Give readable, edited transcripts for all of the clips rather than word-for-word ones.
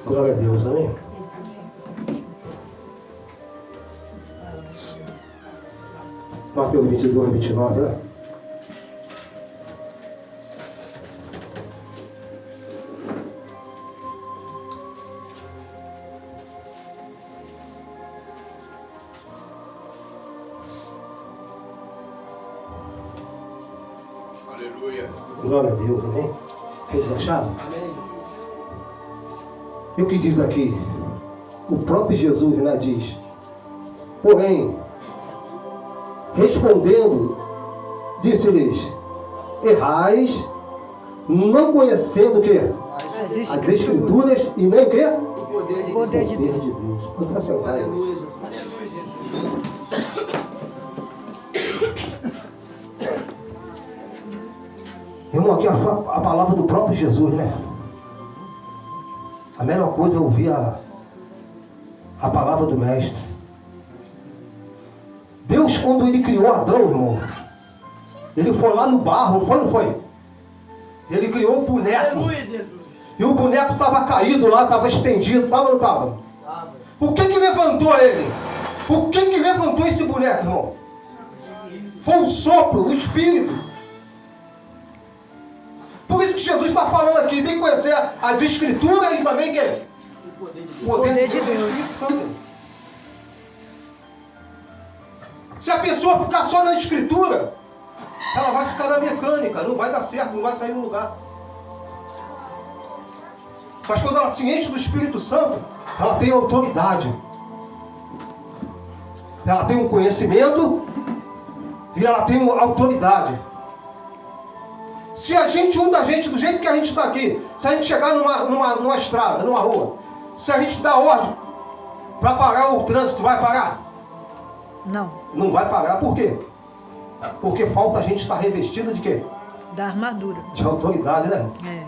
Glória a Deus, amém? Mateus 22, 29, né? Aleluia. Glória a Deus, amém? Eles acharam? Amém. E o que diz aqui? O próprio Jesus, né, diz: porém, respondendo, disse-lhes: errais, não conhecendo o quê? As Escrituras e nem o quê? O poder de Deus. Deus. Pode se assentar. Aleluia, Jesus. Irmão, aqui a palavra do próprio Jesus, né? A melhor coisa é ouvir a palavra do Mestre. Deus, quando Ele criou Adão, irmão, Ele foi lá no barro, não foi? Não foi? Ele criou o boneco. E o boneco estava caído lá, estava estendido, estava ou não estava? Por que levantou ele? Por que levantou esse boneco, irmão? Foi o sopro, o Espírito. Por isso que Jesus está falando aqui, tem que conhecer as Escrituras e também que o poder de Deus. O Espírito Santo. Se a pessoa ficar só na Escritura, ela vai ficar na mecânica, não vai dar certo, não vai sair do lugar. Mas quando ela se enche do Espírito Santo, ela tem autoridade. Ela tem um conhecimento e ela tem uma autoridade. Se a gente, da gente, do jeito que a gente está aqui, se a gente chegar numa estrada, numa rua, se a gente dá ordem para parar o trânsito, vai parar? Não. Não vai parar, por quê? Porque falta a gente estar revestido de quê? Da armadura. De autoridade, né? É.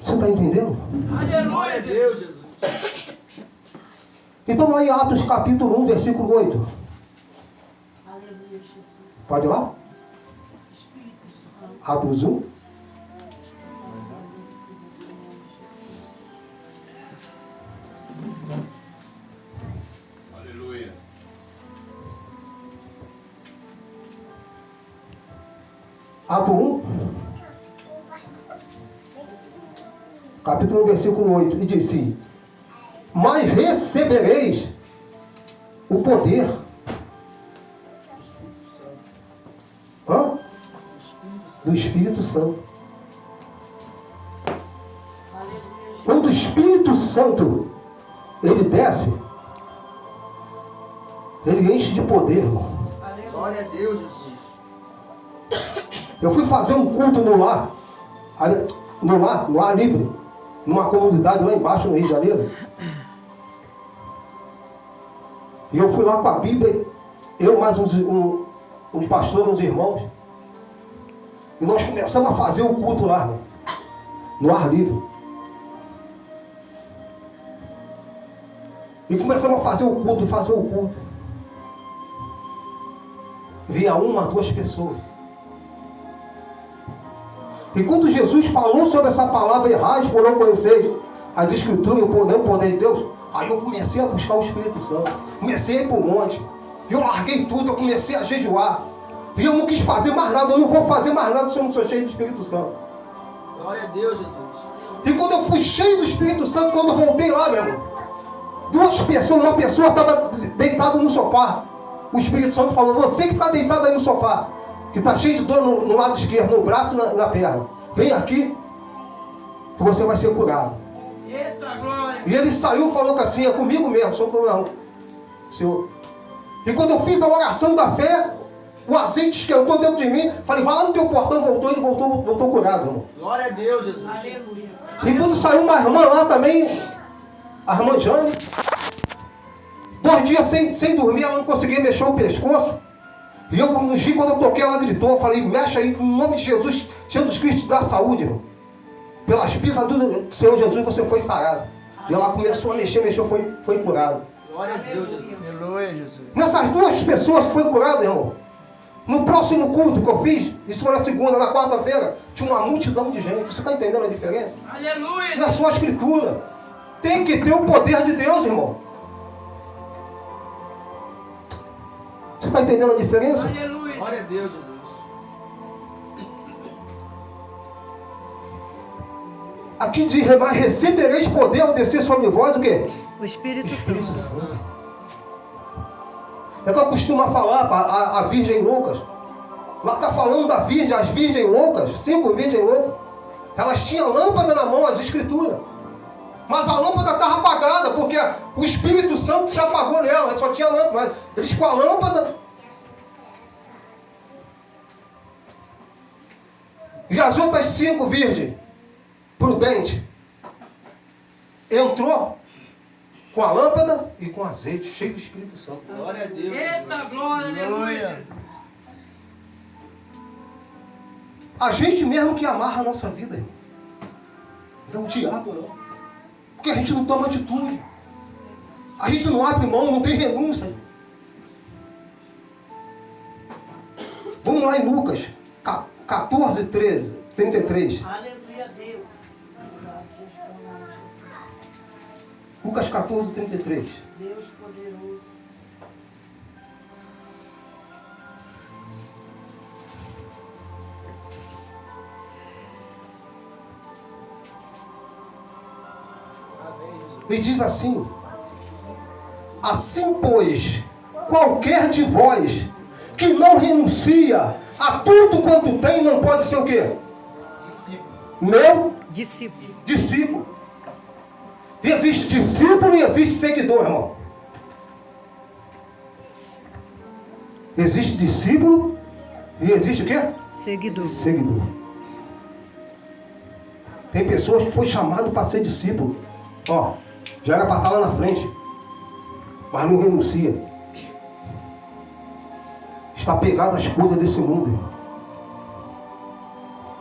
Você está entendendo? Aleluia, Deus, Jesus. Então lá em Atos capítulo 1, versículo 8. Aleluia, Jesus. Pode ir lá? Atos 1. Aleluia. Ato 1. Capítulo 1, versículo 8. E disse: mas recebereis o poder. Do Espírito Santo. Quando o Espírito Santo ele desce, ele enche de poder, irmão. Glória a Deus, Jesus. Eu fui fazer um culto no lar livre, numa comunidade lá embaixo no Rio de Janeiro. E eu fui lá com a Bíblia, eu mais uns pastores, uns irmãos. E nós começamos a fazer o culto lá, irmão, no ar livre. E começamos a fazer o culto. Vinha uma, duas pessoas. E quando Jesus falou sobre essa palavra, errais por não conhecer as Escrituras e o poder de Deus, aí eu comecei a buscar o Espírito Santo. Comecei a ir para o monte. E eu larguei tudo, eu comecei a jejuar. E eu não quis fazer mais nada, eu não vou fazer mais nada se eu não sou cheio do Espírito Santo. Glória a Deus, Jesus. E quando eu fui cheio do Espírito Santo, quando eu voltei lá, meu irmão, uma pessoa estava deitada no sofá. O Espírito Santo falou: você que está deitado aí no sofá, que está cheio de dor no lado esquerdo, no braço e na perna, vem aqui, que você vai ser curado. Eita, glória. E ele saiu e falou que assim, é comigo mesmo, sou não, Senhor. E quando eu fiz a oração da fé, o azeite esquentou dentro de mim. Falei: vai lá no teu portão, ele voltou curado, irmão. Glória a Deus, Jesus. Aleluia. E quando saiu uma irmã lá também, a irmã Jane, 2 dias sem dormir, ela não conseguia mexer o pescoço. E eu, no dia, quando eu toquei, ela gritou. Eu falei: mexe aí, em nome de Jesus, Jesus Cristo dá saúde, irmão. Pelas pisaduras do Senhor Jesus, você foi sarado. E ela começou a mexer, foi curado. Glória a Deus, Jesus. Aleluia, Jesus. Nessas 2 pessoas que foi curado, irmão, No próximo culto que eu fiz, isso foi na segunda, na quarta-feira, tinha uma multidão de gente. Você está entendendo a diferença? Aleluia. Não é só a escritura. Tem que ter o poder de Deus, irmão. Você está entendendo a diferença? Aleluia. Glória a Deus, Jesus. Aqui diz, mas recebereis poder ao descer sobre vós o quê? O Espírito Espírito Santo. Santo. É o que eu costumo falar para a virgem loucas. Lá está falando da virgem, as virgens loucas, 5 virgens loucas. Elas tinham lâmpada na mão, as escrituras. Mas a lâmpada estava apagada, porque o Espírito Santo se apagou nela, só tinha lâmpada. Mas eles com a lâmpada. E as outras 5 virgens, prudentes, entrou com a lâmpada e com azeite, cheio do Espírito Santo. Glória a Deus. Eita, glória, aleluia. A gente mesmo que amarra a nossa vida, irmão. Não o diabo, não. Porque a gente não toma atitude. A gente não abre mão, não tem renúncia. Vamos lá em Lucas 14, 13, 33. Aleluia a Deus. Louvado seja o teu nome, Jesus. Lucas 14, 33. Deus poderoso. E diz assim: assim, pois, qualquer de vós que não renuncia a tudo quanto tem, não pode ser o quê? Meu Discípulo. discípulo. Existe discípulo e existe seguidor, irmão. Existe discípulo e existe o quê? Seguidor. Seguidor. Tem pessoas que foi chamado para ser discípulo. Ó, já era para estar lá na frente, mas não renuncia. Está pegado às coisas desse mundo, irmão.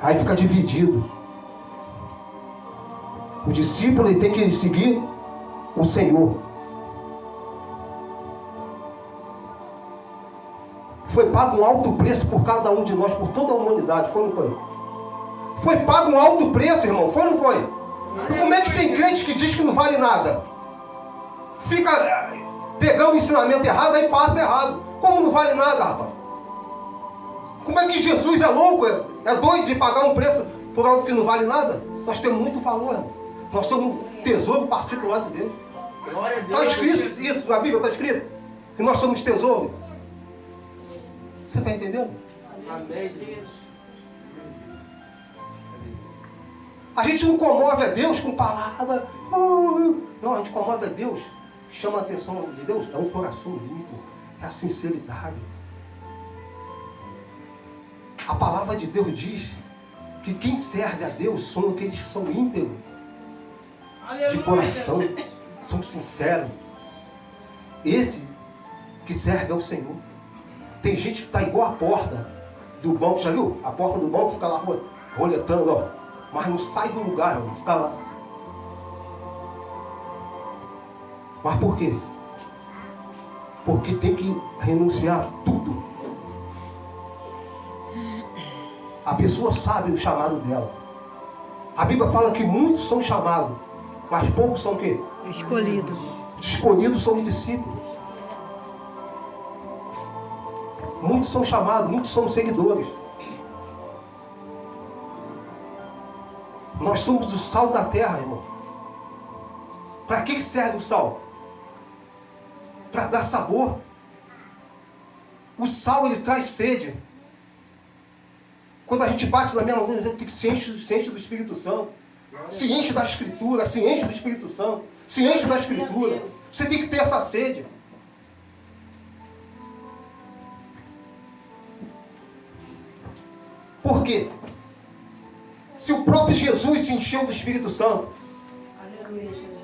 Aí fica dividido. O discípulo ele tem que seguir o Senhor. Foi pago um alto preço por cada um de nós, por toda a humanidade, foi ou não foi? Foi pago um alto preço, irmão, foi ou não foi? Como é que tem crente que diz que não vale nada? Fica pegando o ensinamento errado, aí passa errado. Como não vale nada, rapaz? Como é que Jesus é louco, é doido de pagar um preço por algo que não vale nada? Nós temos muito valor, irmão. Nós somos um tesouro particular de Deus. Glória a Deus. Está escrito isso na Bíblia, está escrito que nós somos tesouro. Você está entendendo? Amém, Jesus. A gente não comove a Deus com palavras. Não, a gente comove a Deus. Chama a atenção de Deus. É um coração limpo. É a sinceridade. A palavra de Deus diz que quem serve a Deus são aqueles que são íntegros. De coração. São sinceros. Esse que serve ao Senhor. Tem gente que está igual a porta do banco. Já viu? A porta do banco fica lá roletando, ó. Mas não sai do lugar, irmão. Fica lá. Mas por quê? Porque tem que renunciar a tudo. A pessoa sabe o chamado dela. A Bíblia fala que muitos são chamados, mas poucos são o quê? Escolhidos. Escolhidos são os discípulos. Muitos são chamados, muitos são seguidores. Nós somos o sal da terra, irmão. Para que serve o sal? Para dar sabor. O sal, ele traz sede. Quando a gente bate na mesma luz, a gente se enche do Espírito Santo. Se enche da Escritura, se enche do Espírito Santo. Se enche da Escritura. Você tem que ter essa sede. Por quê? Se o próprio Jesus se encheu do Espírito Santo. Aleluia, Jesus.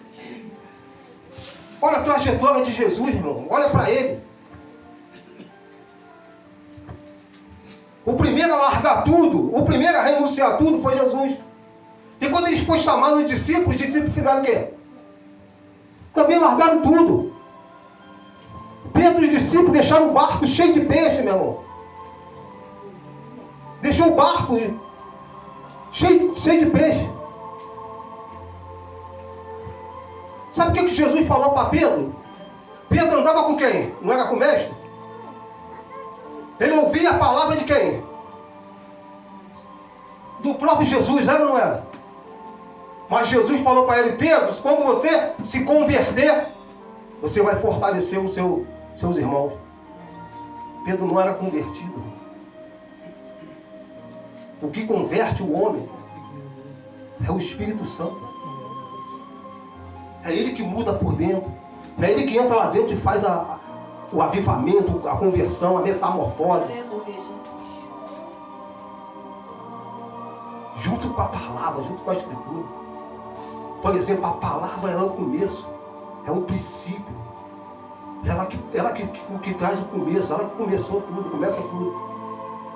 Olha a trajetória de Jesus, irmão. Olha para ele. O primeiro a largar tudo, o primeiro a renunciar a tudo foi Jesus. E quando eles foram chamados os discípulos fizeram o quê? Também largaram tudo. Pedro e os discípulos deixaram o barco cheio de peixe, meu irmão. deixou o barco cheio de peixe. Sabe o que Jesus falou para Pedro? Pedro andava com quem? Não era com o mestre? Ele ouvia a palavra de quem? Do próprio Jesus, era ou não era? Mas Jesus falou para ele: Pedro, quando você se converter, você vai fortalecer os seus irmãos. Pedro não era convertido. O que converte o homem é o Espírito Santo. É ele que muda por dentro. É ele que entra lá dentro e faz o avivamento, a conversão, a metamorfose. Junto com a palavra, junto com a Escritura. Por exemplo, a palavra ela é o começo, é o princípio. Ela que traz o começo, ela que começou tudo, começa tudo.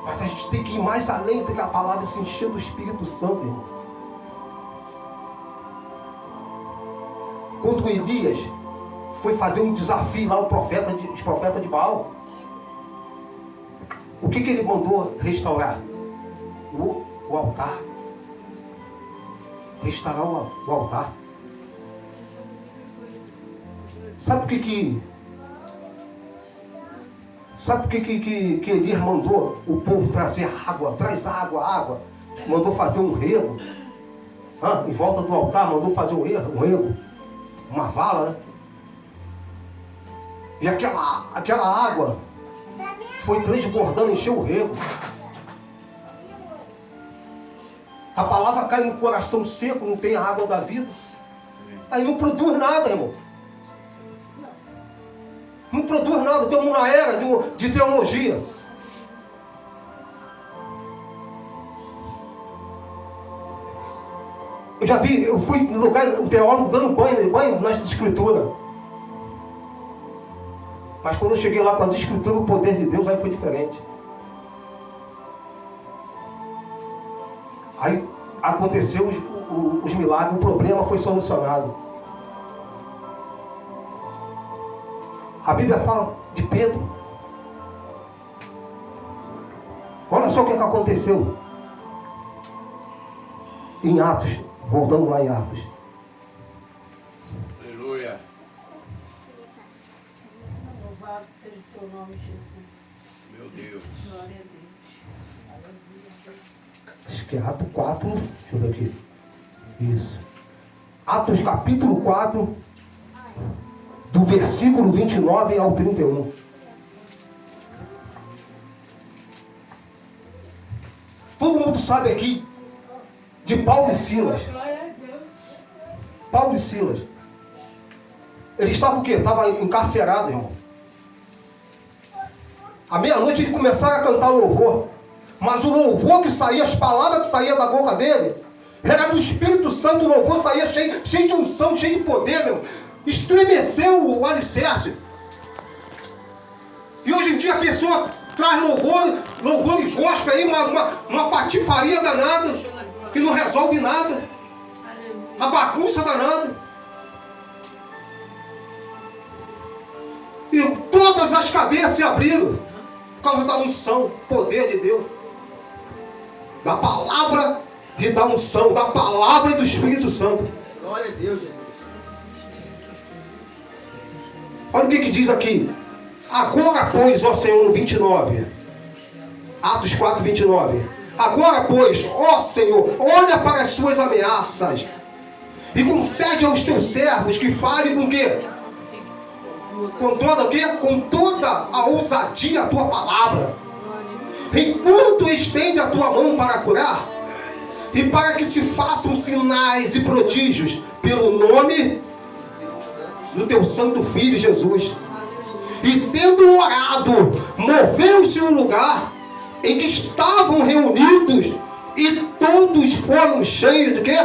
Mas a gente tem que ir mais além do que a palavra, se encher do Espírito Santo, irmão. Quando Elias foi fazer um desafio lá, os profetas de Baal, o que ele mandou restaurar? O altar. Restaurar o altar. Sabe o que Elias mandou o povo trazer água? Traz água. Mandou fazer um rego. Em volta do altar, mandou fazer um rego. Uma vala, né? E aquela água foi transbordando, encheu o rego. A palavra cai no coração seco, não tem a água da vida. Aí não produz nada, irmão. Não produz nada. Estamos na era de teologia. Eu fui no lugar, o teólogo dando banho nas escrituras. Mas quando eu cheguei lá com as escrituras, o poder de Deus aí foi diferente. Aí aconteceu os milagres, o problema foi solucionado. A Bíblia fala de Pedro. Olha só o que aconteceu em Atos. Voltando lá em Atos. Aleluia. Louvado seja o teu nome, Jesus. Meu Deus. Glória a Deus. Acho que é Atos 4. Deixa eu ver aqui. Isso. Atos capítulo 4, do versículo 29 ao 31. Todo mundo sabe aqui de Paulo e Silas. Paulo e Silas. Eles estavam o quê? Estavam encarcerados, irmão. À meia-noite eles começaram a cantar louvor. Mas o louvor que saía, as palavras que saíam da boca dele, era do Espírito Santo. O louvor saía cheio de unção, cheio de poder, meu. Estremeceu o alicerce. E hoje em dia a pessoa traz louvor e gospel aí, uma patifaria danada, que não resolve nada. A bagunça danada. E todas as cadeias se abriram por causa da unção, poder de Deus. Da palavra e da unção, da palavra e do Espírito Santo. Glória a Deus, Jesus. Olha o que diz aqui. Agora, pois, ó Senhor, no 29. Atos 4, 29. Agora, pois, ó Senhor, olha para as suas ameaças e concede aos teus servos que falem com o quê? Com toda o quê? Com toda a ousadia a tua palavra. Enquanto estende a tua mão para curar e para que se façam sinais e prodígios pelo nome do teu santo Filho Jesus. E tendo orado, moveu-se o lugar em que estavam reunidos e todos foram cheios de quê?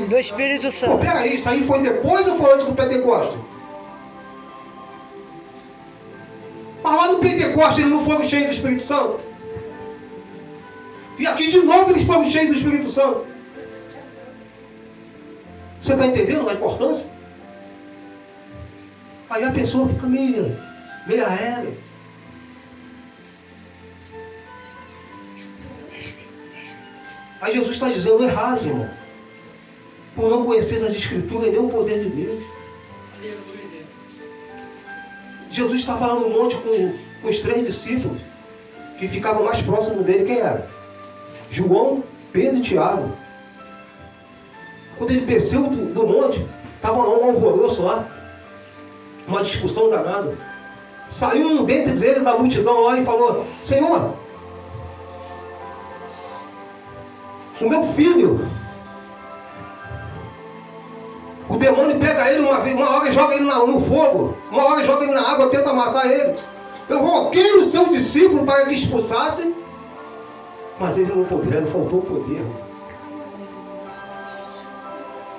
Do Espírito Pô, Santo. peraí, isso aí foi depois ou foi antes do Pentecoste? Mas lá no Pentecoste eles não foram cheios do Espírito Santo. E aqui de novo eles foram cheios do Espírito Santo. Você está entendendo a importância? Aí a pessoa fica meio aérea. Aí Jesus está dizendo, errado, irmão. Por não conhecer as Escrituras e nem o poder de Deus. Aleluia. Jesus está falando um monte com os 3 discípulos que ficavam mais próximos dele. Quem era? João, Pedro e Tiago. Quando ele desceu do monte, estava lá um alvoroço lá, uma discussão danada. Saiu um dentre deles da multidão lá e falou, Senhor, o meu filho, o demônio pega ele uma hora e joga ele no fogo, uma hora joga ele na água, tenta matar ele. Eu roguei o seu discípulo para que expulsasse, mas ele não puderam, faltou poder.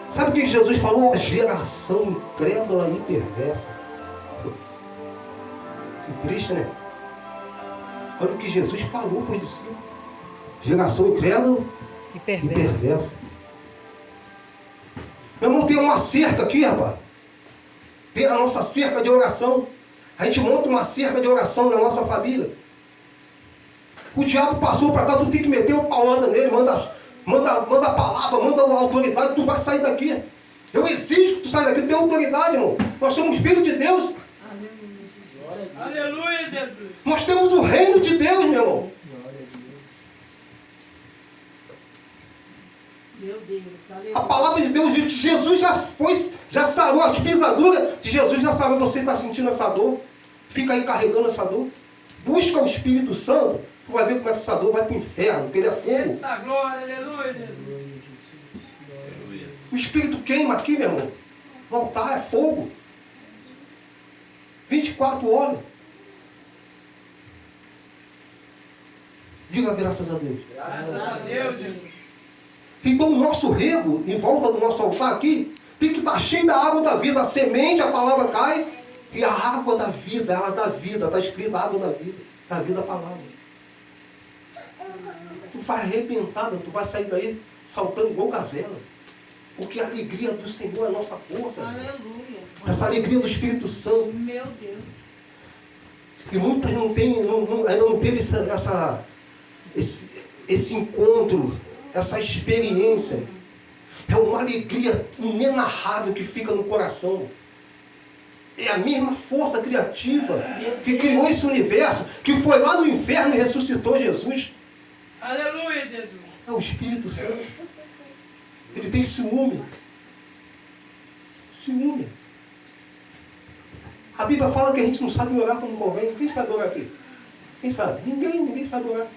Sabe o que Jesus falou? A geração incrédula e perversa. Que triste, né? Olha o que Jesus falou para os discípulos. Geração incrédula E e perverso. perversa. Meu irmão, tem uma cerca aqui, rapaz. Tem a nossa cerca de oração. A gente monta uma cerca de oração na nossa família. O diabo passou para cá, tu tem que meter uma paulada nele, manda a palavra, manda a autoridade, tu vai sair daqui. Eu exijo que tu saia daqui, tu tem autoridade, irmão. Nós somos filhos de Deus. Aleluia, Jesus. Nós temos o reino de Deus, meu irmão. Meu Deus, aleluia. A palavra de Deus diz que Jesus já sarou, as pisaduras de Jesus já sarou. Você está sentindo essa dor? Fica aí carregando essa dor. Busca o Espírito Santo, tu vai ver como essa dor vai para o inferno, porque ele é fogo. Eita glória, aleluia, Jesus. O Espírito queima aqui, meu irmão. No altar é fogo. 24 horas. Diga graças a Deus. Graças a Deus, Jesus. Então o nosso rego, em volta do nosso altar aqui, tem que estar cheio da água da vida. A semente, a palavra cai, e a água da vida, ela dá vida. Está escrito a água da vida. Da vida a palavra. Tu vai arrebentado, tu vai sair daí saltando igual gazela. Porque a alegria do Senhor é a nossa força. Aleluia. Essa alegria do Espírito Santo. Meu Deus. E muitas ainda não teve esse encontro, essa experiência. É uma alegria inenarrável que fica no coração. É a mesma força criativa que criou esse universo, que foi lá no inferno e ressuscitou Jesus. Aleluia, Jesus. É o Espírito Santo. Ele tem ciúme. Ciúme. A Bíblia fala que a gente não sabe orar como convém. Quem sabe orar aqui? Quem sabe? Ninguém sabe orar.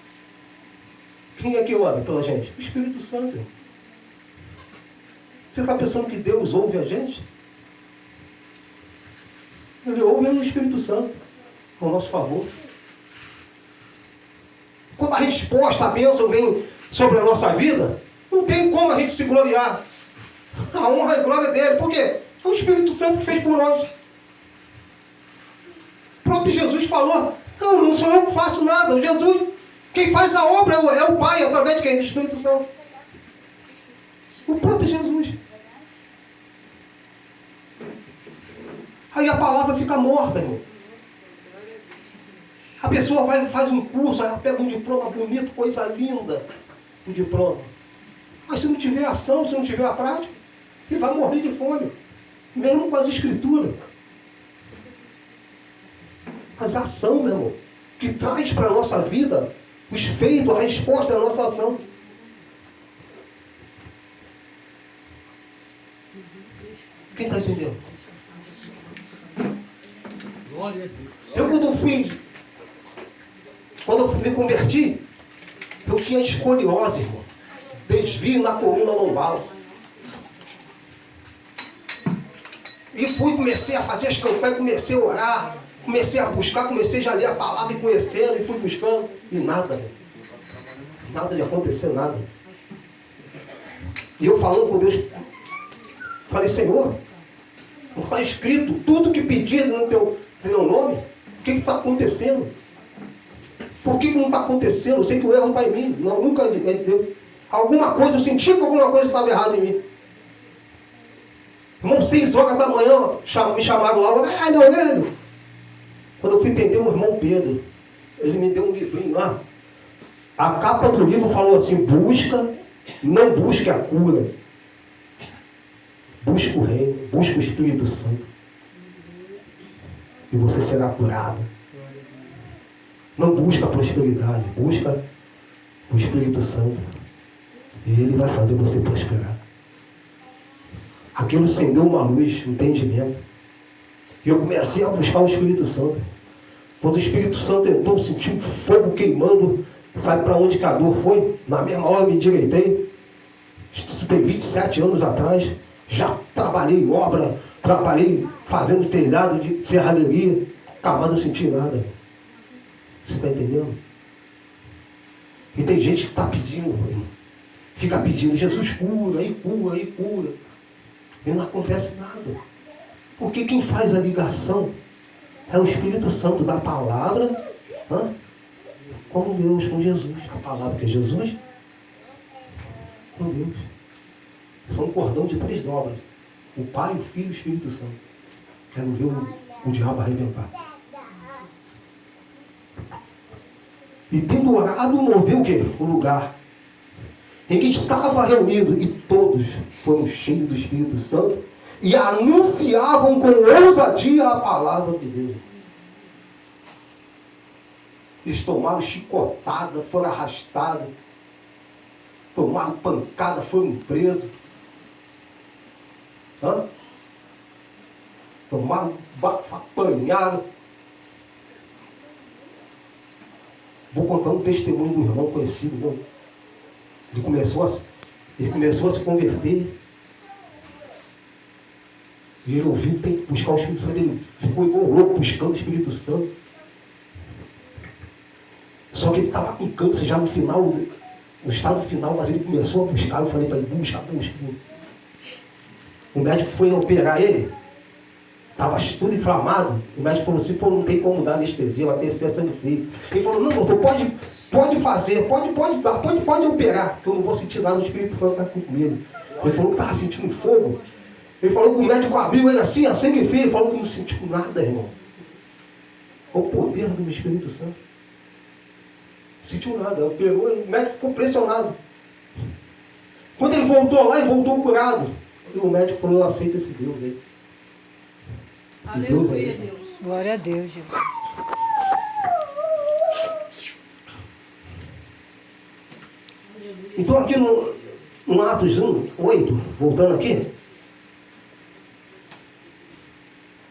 Quem é que ora pela gente? O Espírito Santo. Você está pensando que Deus ouve a gente? Ele ouve o Espírito Santo ao nosso favor. Quando a resposta, a bênção vem sobre a nossa vida, não tem como a gente se gloriar. A honra e glória dele. Por quê? É o Espírito Santo que fez por nós. O próprio Jesus falou, não sou eu que faço nada, o Jesus, quem faz a obra é o Pai, através de quem? Do Espírito Santo. O próprio Jesus. Aí a palavra fica morta, irmão. A pessoa vai faz um curso, ela pega um diploma bonito, coisa linda, um diploma. Mas se não tiver ação, se não tiver a prática, ele vai morrer de fome. Mesmo com as escrituras. Mas a ação, meu irmão, que traz para a nossa vida os feitos, a resposta da nossa ação. Quem está entendendo? Glória a Deus. Eu quando eu me converti, eu tinha escoliose, irmão. Desvio na coluna lombar. E comecei a fazer as campanhas, comecei a orar, comecei a buscar, comecei já a ler a palavra e conhecendo, e fui buscando, e nada, irmão. Nada de acontecer, nada. E eu falando com Deus, falei, Senhor, não está escrito tudo que pedir no teu nome? O que está acontecendo? Por que não está acontecendo? Eu sei que o erro está em mim. Não, nunca deu. Alguma coisa, eu senti que alguma coisa estava errada em mim. Irmão, 6 horas da manhã, me chamaram lá, ai meu velho. Quando eu fui entender o irmão Pedro, ele me deu um livrinho lá. A capa do livro falou assim, busca Não busque a cura. Busque o reino, busque o Espírito Santo. E você será curado. Não busca a prosperidade, busca o Espírito Santo. E ele vai fazer você prosperar. Aquilo acendeu uma luz, um entendimento. E eu comecei a buscar o Espírito Santo. Quando o Espírito Santo entrou, eu senti um fogo queimando. Sabe para onde que a dor foi? Na mesma hora eu me endireitei. Isso tem 27 anos atrás. Já trabalhei em obra, trabalhei fazendo telhado de serralheria. Nunca mais eu senti nada. Você está entendendo? E tem gente que está pedindo, fica pedindo, Jesus cura, e cura, e cura. E não acontece nada. Porque quem faz a ligação é o Espírito Santo da palavra com Deus, com Jesus. A palavra que é Jesus, com Deus. São um cordão de 3 dobras. O Pai, o Filho e o Espírito Santo. Quero ver o diabo arrebentar. E tendo orado, moveu o quê? O lugar em que estava reunido, e todos foram cheios do Espírito Santo e anunciavam com ousadia a palavra de Deus. Eles tomaram chicotada, foram arrastados, tomaram pancada, foram presos. Tomaram, apanharam. Vou contar um testemunho do irmão conhecido, meu. Ele começou a se converter. E ele ouviu que tem que buscar o Espírito Santo. Ele ficou igual louco buscando o Espírito Santo. Só que ele estava com câncer já no final, no estado final, mas ele começou a buscar. Eu falei para ele, busca. O médico foi operar ele. Estava tudo inflamado. O médico falou assim, pô, não tem como dar anestesia, vai ter sangue frio. Ele falou, não, doutor, pode fazer, pode dar, pode operar, que eu não vou sentir nada, o Espírito Santo está comigo. Ele falou que estava sentindo fogo. Ele falou que o médico abriu ele assim, a sangue frio. Ele falou que não sentiu nada, irmão. O poder do Espírito Santo. Não sentiu nada, operou, o médico ficou pressionado. Quando ele voltou lá, ele voltou curado. E o médico falou, eu aceito esse Deus aí. Aleluia, Deus. Deus. Glória a Deus, Jesus. Então aqui no Atos 8, voltando aqui,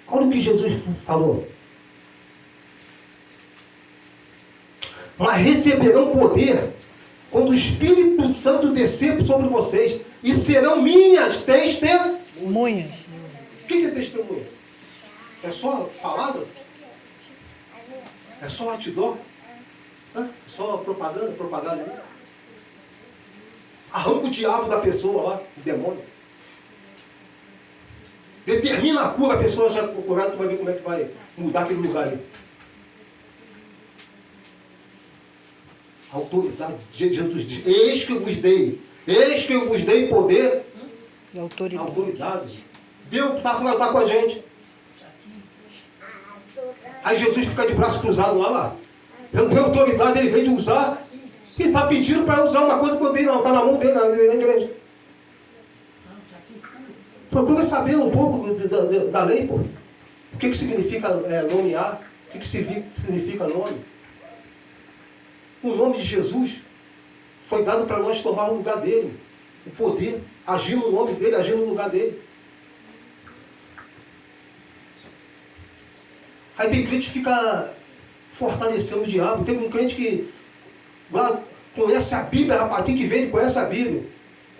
olha o que Jesus falou. Mas receberão poder quando o Espírito Santo descer sobre vocês e serão minhas testemunhas. O que é testemunha? É só palavra? É só outdoor? É só propaganda? Arranca o diabo da pessoa lá, o demônio. Determina a cura, a pessoa já curada, tu vai ver como é que vai mudar aquele lugar aí. A autoridade de Jesus diz, eis que eu vos dei poder E autoridade. autoridade. Deus está com a gente. Aí Jesus fica de braço cruzado lá. Eu tenho autoridade, ele vem de usar. Ele está pedindo para usar uma coisa que eu dei, não, está na mão dele, na igreja. Procura saber um pouco da lei, pô. O que significa nomear? O que significa nome? O nome de Jesus foi dado para nós tomar o lugar dele. O poder, agir no nome dele, agir no lugar dele. Aí tem crente que fica fortalecendo o diabo. Teve um crente que lá conhece a Bíblia, rapaz, tem que ver, ele conhece a Bíblia.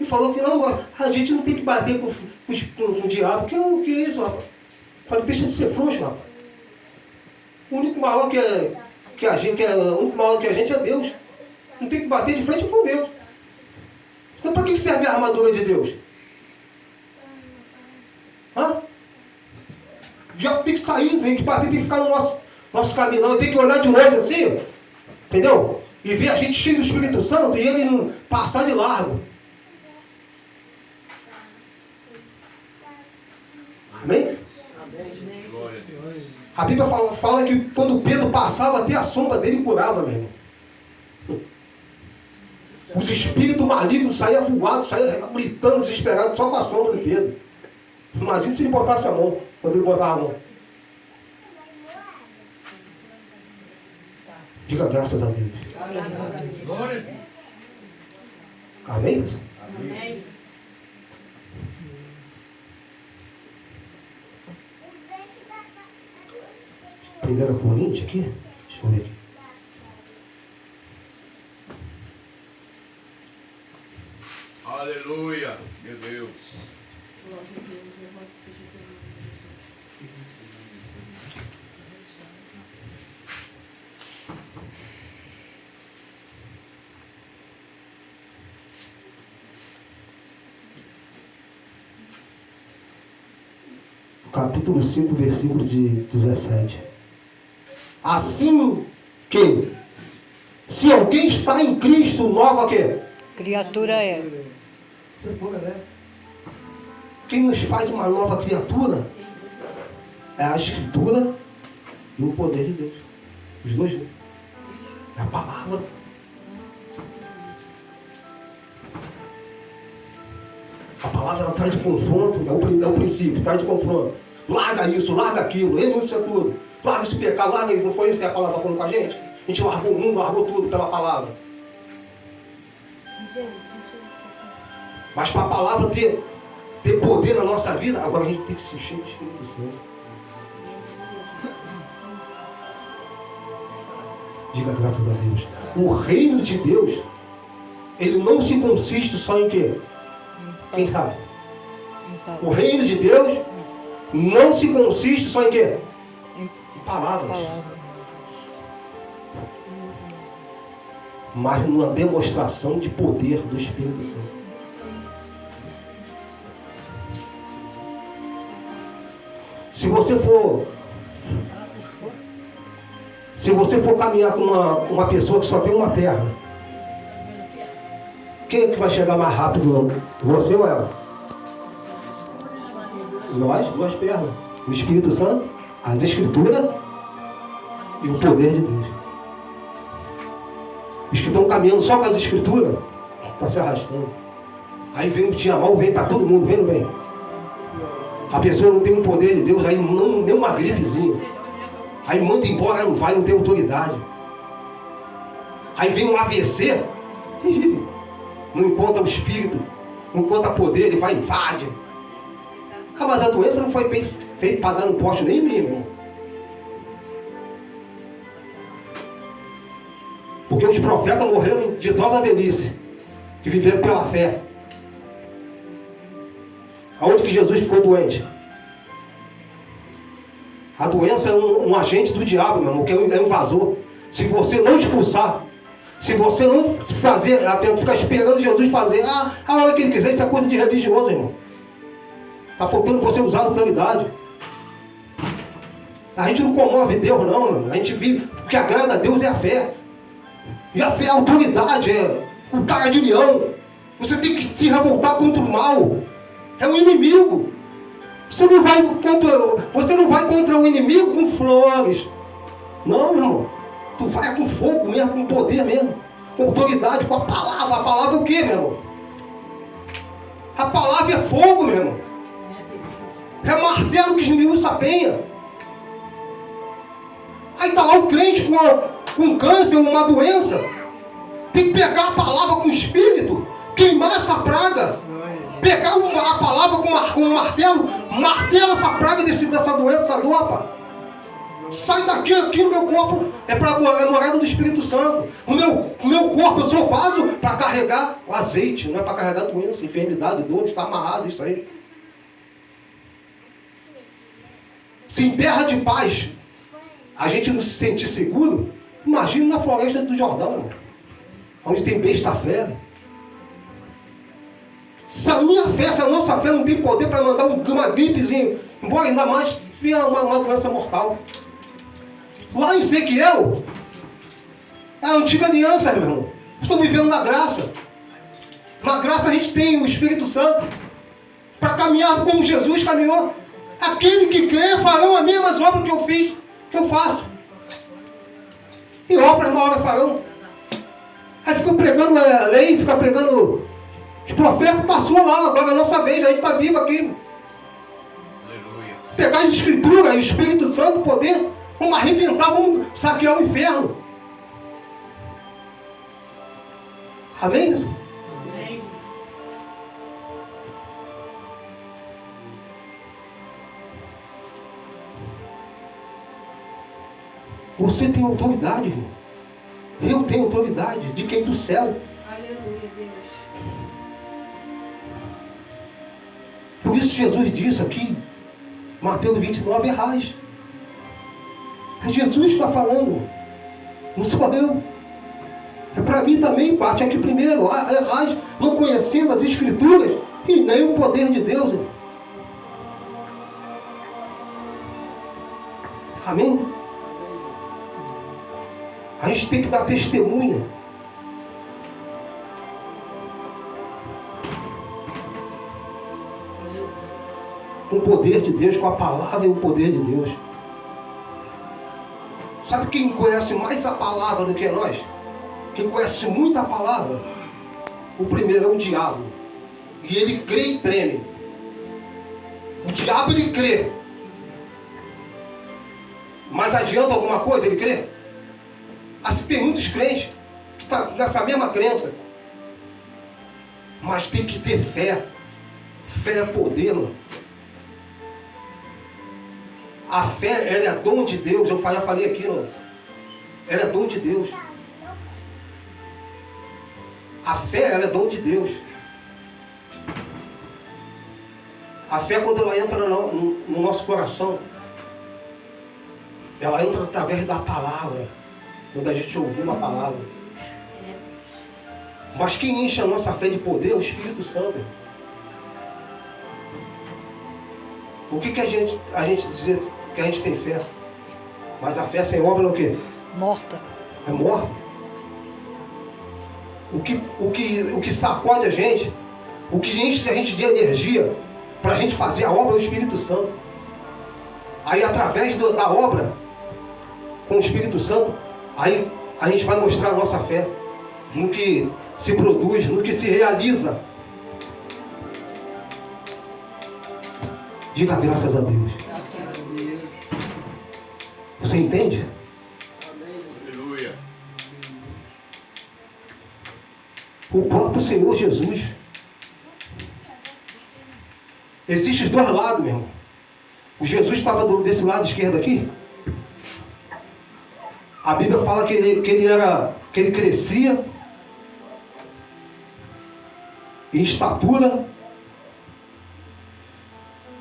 E falou que não, a gente não tem que bater com o diabo. Que é isso, rapaz? Falei, deixa de ser frouxo, rapaz. O único maior que a gente é Deus. Não tem que bater de frente com Deus. Então para que serve a armadura de Deus? Já tem que sair, tem que bater, tem que ficar no nosso caminhão, tem que olhar de longe assim, entendeu? E ver a gente cheio do Espírito Santo e ele não passar de largo. Amém? A Bíblia fala que quando Pedro passava, até a sombra dele curava, meu irmão. Os espíritos malignos saíam voados, saíam gritando, desesperados, só com a sombra de Pedro. Imagina se ele botasse a mão, quando ele botava a mão. Diga graças a Deus. Amém, pessoal? Amém. Primeira Coríntios aqui. Deixa eu ver aqui. Aleluia, meu Deus. Glória a Deus, louvado seja o teu nome, Capítulo 5, versículo de 17. Assim que, se alguém está em Cristo, nova que? Criatura é. Criatura, né? Quem nos faz uma nova criatura é a Escritura e o poder de Deus. Os dois, né? É a palavra. A palavra ela traz o confronto, é o princípio, traz o confronto. Larga isso, larga aquilo, renúncia tudo. Larga esse pecado, larga isso. Não foi isso que a palavra está falando com a gente? A gente largou o mundo, largou tudo pela palavra. Mas para a palavra ter poder na nossa vida, agora a gente tem que se encher do Espírito Santo. Diga graças a Deus. O reino de Deus, ele não se consiste só em quê? Quem sabe? O reino de Deus não se consiste só em quê? Em palavras. Mas numa demonstração de poder do Espírito Santo. Se você for caminhar com uma pessoa que só tem uma perna, quem é que vai chegar mais rápido? Você ou ela? Nós, duas pernas. O Espírito Santo, as Escrituras e o poder de Deus. Os que estão caminhando só com as Escrituras, estão se arrastando. Aí vem o dia mal, vem para todo mundo, vem ou não vem? A pessoa não tem o poder de Deus, aí não nem uma gripezinha. Aí manda embora, não vai, não tem autoridade. Aí vem um AVC, não encontra o Espírito, não encontra poder, ele vai e invade. Ah, mas a doença não foi feita para dar no poste nem em mim, irmão. Porque os profetas morreram de idosa velhice, que viveram pela fé. Aonde que Jesus ficou doente? A doença é um agente do diabo, meu irmão, que é um invasor. Se você não expulsar, se você não fazer, até ficar esperando Jesus fazer, a hora que ele quiser, isso é coisa de religioso, irmão. Está faltando você usar a autoridade. A gente não comove Deus, não. A gente vive, o que agrada a Deus é a fé. E a fé é a autoridade, é o cara de leão. Você tem que se revoltar contra o mal. É o inimigo. Você não vai contra o inimigo com flores. Não, meu irmão. Tu vai com fogo mesmo, com poder mesmo. Com autoridade, com a palavra. A palavra é o quê, meu irmão? A palavra é fogo, meu irmão. É martelo que esmiuça a penha. Aí está lá o crente com câncer, uma doença. Tem que pegar a palavra com o espírito, queimar essa praga. Pegar a palavra com um martelo, martela essa praga dessa doença, essa dor, rapaz. Sai daqui, aqui no meu corpo é morada do Espírito Santo. O meu corpo eu só faço para carregar o azeite, não é para carregar doença, enfermidade, dor, está amarrado isso aí. Se em terra de paz a gente não se sentir seguro, imagina na floresta do Jordão, irmão, onde tem besta fera. Se a minha fé, se a nossa fé não tem poder para mandar uma gripezinha, embora ainda mais venha uma doença mortal. Lá em Ezequiel, é a antiga aliança, meu irmão. Estou vivendo na graça. Na graça a gente tem o Espírito Santo para caminhar como Jesus caminhou. Aquele que crê farão as mesmas obras que eu fiz, que eu faço. E obras maiores farão. Aí fica pregando a lei, fica pregando os profetas, passou lá, agora é a nossa vez, a gente está vivo aqui. Aleluia. Pegar as escrituras, o Espírito Santo, o poder, vamos arrebentar, vamos saquear o inferno. Amém? Amém. Você tem autoridade, irmão. Eu tenho autoridade de quem? Do céu. Aleluia, Deus. Por isso Jesus disse aqui, Mateus 29, errais. É Jesus que está falando. Não sou eu. É para mim também, parte aqui primeiro. Errais, não conhecendo as Escrituras e nem o poder de Deus. Irmão. Amém? A gente tem que dar testemunha. Com o poder de Deus, com a palavra e o poder de Deus. Sabe quem conhece mais a palavra do que nós? Quem conhece muito a palavra? O primeiro é o diabo. E ele crê e treme. O diabo ele crê. Mas adianta alguma coisa ele crê? Assim, tem muitos crentes que estão nessa mesma crença. Mas tem que ter fé. Fé é poder, mano. A fé, ela é dom de Deus. Eu já falei aqui, mano. Ela é dom de Deus. A fé, ela é dom de Deus. A fé, quando ela entra no nosso coração, ela entra através da palavra. Quando a gente ouve uma palavra. Mas quem enche a nossa fé de poder é o Espírito Santo. O que a gente dizer que a gente tem fé? Mas a fé sem obra é o quê? Morta. É morta. O que sacode a gente, o que enche a gente de energia para a gente fazer a obra é o Espírito Santo. Aí através da obra com o Espírito Santo, aí a gente vai mostrar a nossa fé no que se produz, no que se realiza. Diga graças a Deus. Você entende? Aleluia. O próprio Senhor Jesus. Existem dois lados, meu irmão. O Jesus estava desse lado esquerdo aqui. A Bíblia fala que ele crescia em estatura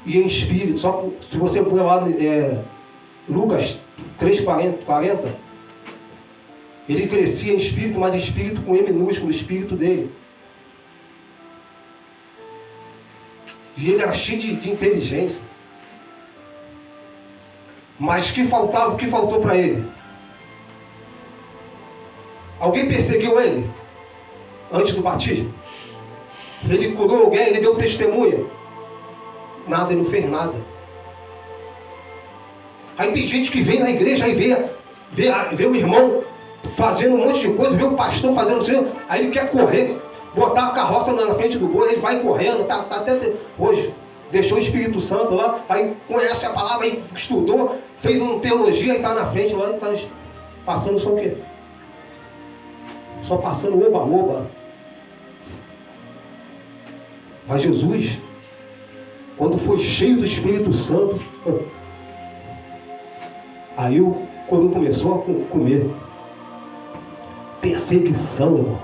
e em espírito. Só que se você for lá Lucas 3:40, ele crescia em espírito, mas espírito com E minúsculo, o espírito dele. E ele era cheio de inteligência. Mas o que faltou para ele? Alguém perseguiu ele antes do batismo? Ele curou alguém, ele deu testemunha? Nada, ele não fez nada. Aí tem gente que vem na igreja e vê o irmão fazendo um monte de coisa, vê o pastor fazendo assim, aí ele quer correr, botar a carroça na frente do boi, ele vai correndo, tá até hoje. Deixou o Espírito Santo lá, aí conhece a palavra, aí estudou, fez uma teologia e está na frente lá e está passando só o quê? Só passando oba-oba. Mas Jesus, quando foi cheio do Espírito Santo, aí quando começou a comer, perseguição, irmão.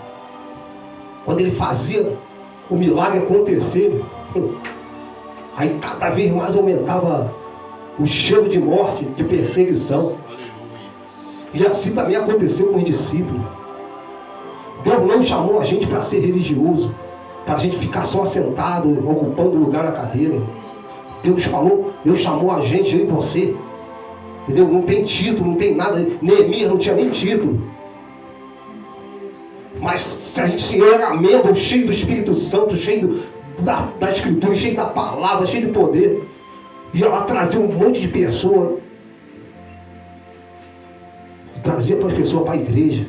Quando ele fazia o milagre acontecer, aí cada vez mais aumentava o cheiro de morte, de perseguição. Aleluia. E assim também aconteceu com os discípulos. Deus não chamou a gente para ser religioso, para a gente ficar só sentado, ocupando lugar na cadeira. Deus chamou a gente, eu e você. Entendeu? Não tem título, não tem nada. Neemias não tinha nem título. Mas se a gente se era membro, cheio do Espírito Santo, cheio da Escritura, cheio da palavra, cheio de poder, ia lá trazer um monte de pessoas, trazia para as pessoas para a igreja.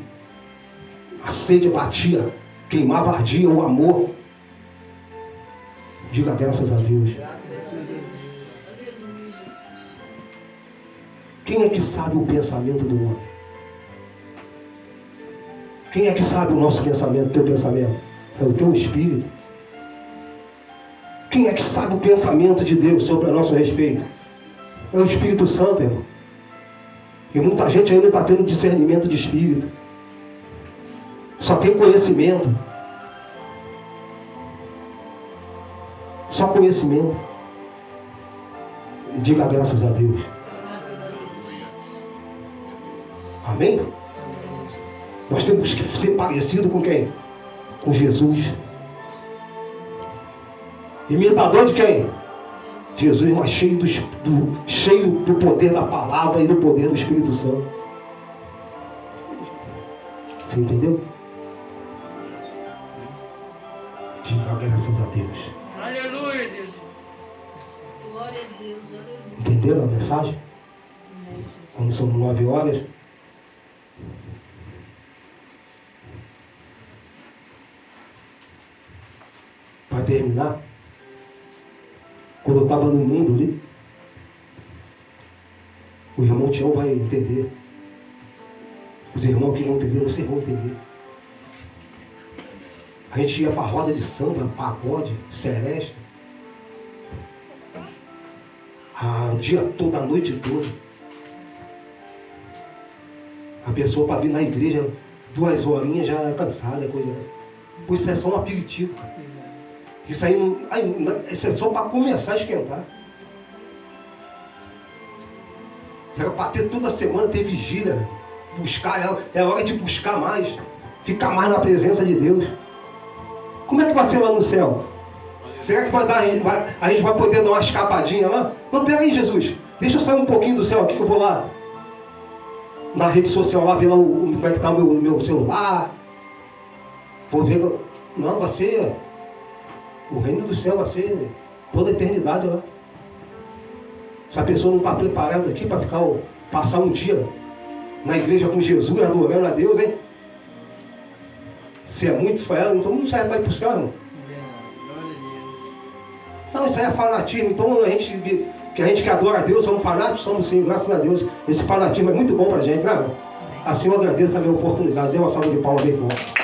A sede batia, queimava, ardia o amor. Diga graças a Deus. Quem é que sabe o pensamento do homem? Quem é que sabe o nosso pensamento, o teu pensamento? É o teu espírito. Quem é que sabe o pensamento de Deus sobre o nosso respeito? É o Espírito Santo, irmão. E muita gente aí não está tendo discernimento de espírito. Só tem conhecimento. Só conhecimento. E diga graças a Deus. Amém? Nós temos que ser parecidos com quem? Com Jesus. Imitador de quem? Jesus, mas cheio do poder da palavra e do poder do Espírito Santo. Você entendeu? Diga graças a Deus. Aleluia, Jesus. Glória a Deus, aleluia. Entenderam a mensagem? Quando são 9 horas. Para terminar, quando eu estava no mundo ali, o irmão Tião vai entender. Os irmãos que não entenderam, vocês vão entender. A gente ia para a roda de samba, pagode, seresta. O dia todo, a noite toda. A pessoa para vir na igreja 2 horinhas já é cansada, é coisa. Pois isso é só um aperitivo, cara. Isso aí não. Isso é só para começar a esquentar. Era para ter toda semana, ter vigília, né? Buscar, é hora de buscar mais. Ficar mais na presença de Deus. Como é que vai ser lá no céu? Será que vai dar, a gente vai poder dar uma escapadinha lá? Não, peraí, Jesus. Deixa eu sair um pouquinho do céu aqui que eu vou lá na rede social lá, ver lá como é que está o meu celular. Vou ver. Não, vai ser. O reino do céu vai ser toda a eternidade lá. Se a pessoa não está preparada aqui para passar um dia na igreja com Jesus, adorando a Deus, hein? Se é muito para ela, então não serve para ir para o céu, irmão. Não, isso aí é fanatismo. Então a gente que adora a Deus, somos fanáticos, somos sim, graças a Deus. Esse fanatismo é muito bom para a gente, né, irmão? Assim eu agradeço a minha oportunidade. Dê uma salva de palmas bem forte.